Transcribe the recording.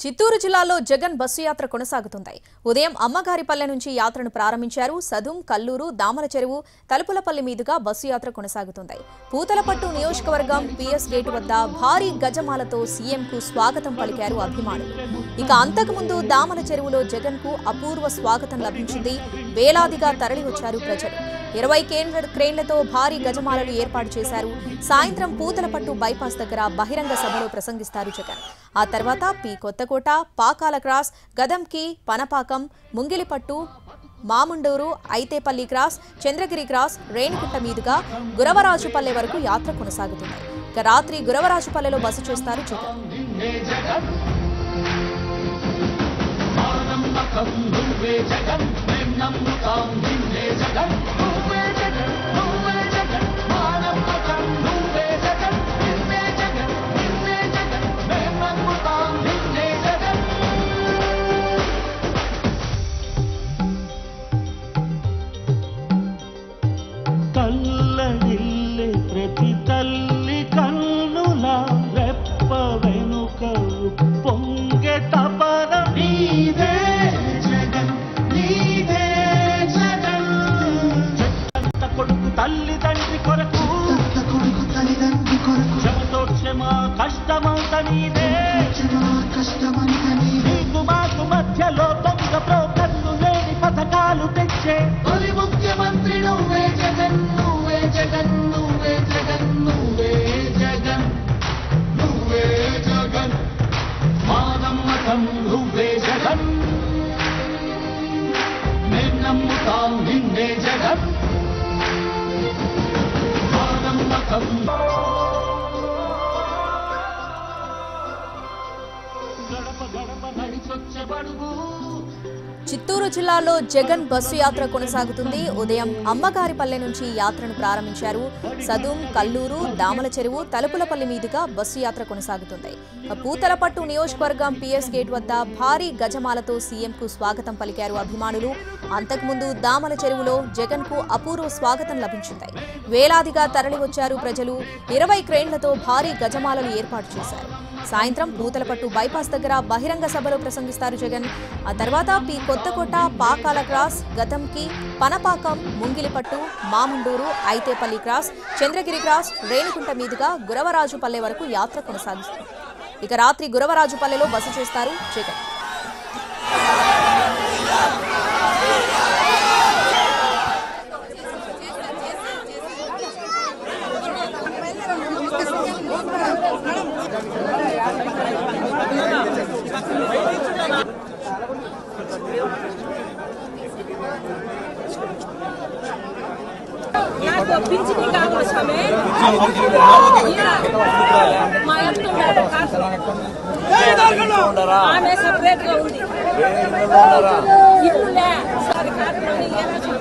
చిత్తూరు జిల్లాలో జగన్ బస్సు యాత్ర కొనసాగుతుంది. ఉదయం అమ్మగారిపల్లె నుంచి యాత్రను ప్రారంభించారు. సదుం, కల్లూరు, దామల చెరువు, తలుపులపల్లి మీదుగా బస్సు యాత్ర కొనసాగుతుంది. పూతలపట్టు నియోజకవర్గం పిఎస్ గేట్ వద్ద భారీ గజమాలతో సీఎంకు స్వాగతం పలికారు అభిమానులు. ఇక అంతకుముందు దామల చెరువులో జగన్కు అపూర్వ స్వాగతం లభించింది. వేలాదిగా తరలివచ్చారు ప్రజలు. 20 క్రేన్లతో భారీ గజమాలలు ఏర్పాటు చేశారు. సాయంత్రం పూతలపట్టు బైపాస్ దగ్గర బహిరంగ సభలో ప్రసంగిస్తారు జగన్. ఆ తర్వాత P Kothakota, Pakala cross, Gadamki, Panapakam, Mungilipattu, Mamunduru, Aithepalli cross, Chandragiri cross, Renigunta మీదుగా గురవరాజుపల్లె వరకు యాత్ర కొనసాగుతుంది. ఇక రాత్రి గురవరాజుపల్లెలో బస చేస్తారు జగన్. తల్లడిల్లే ప్రతి తల్లి కన్నుల రెప్ప వెనుక పొంగె తపన నీదే జగన్, నీదే జగన్. చెట్టంత కొడుకు తల్లిదండ్రి కొరకు, శ్రమతో క్షమ కష్టమంత నీదే, నీకు మాకు మధ్యలో దొంగ బ్రోకర్లు లేని పథకాలు తెచ్చే తొలి ముఖ్యమంత్రి నువ్వే జగన్, నువ్వే జగన్, నువ్వే జగన్, నువ్వే జగన్, నువ్వే జగన్. మా నమ్మకం నువ్వే జగన్, మేం నమ్ముతాం నిన్నే జగన్. మా నమ్మకం గడప గడప నడిచొచ్చే బడుగు. చిత్తూరు జిల్లాలో జగన్ బస్సు యాత్ర కొనసాగుతుంది. ఉదయం అమ్మగారిపల్లె నుంచి యాత్రను ప్రారంభించారు. సదుం, కల్లూరు, దామల చెరువు, తలుపులపల్లి మీదుగా బస్సు యాత్ర కొనసాగుతుంది. పూతలపట్టు నియోజకవర్గం పిఎస్ గేట్ వద్ద భారీ గజమాలతో సీఎంకు స్వాగతం పలికారు అభిమానులు. అంతకుముందు దామల చెరువులో జగన్కు అపూర్వ స్వాగతం లభించింది. వేలాదిగా తరలివచ్చారు ప్రజలు. 20 క్రేన్లతో భారీ గజమాలలు ఏర్పాటు చేశారు. సాయంత్రం పూతలపట్టు బైపాస్ దగ్గర బహిరంగ సభలో ప్రసంగిస్తారు జగన్. ఆ తర్వాత P Kothakota, Pakala cross, Gatamki, Panapakam, Mungilipattu, Mamunduru, Aithepalli cross, Chandragiri cross, Renigunta మీదుగా గురవరాజుపల్లె వరకు యాత్ర కొనసాగిస్తారు. ఇక రాత్రి గురవరాజుపల్లెలో బస చేస్తారు జగన్. పింఛని కావచ్చామే మా ఆమె సపరేట్ గా ఉంది. ఇల్లులే సారి కాదులోని లేదు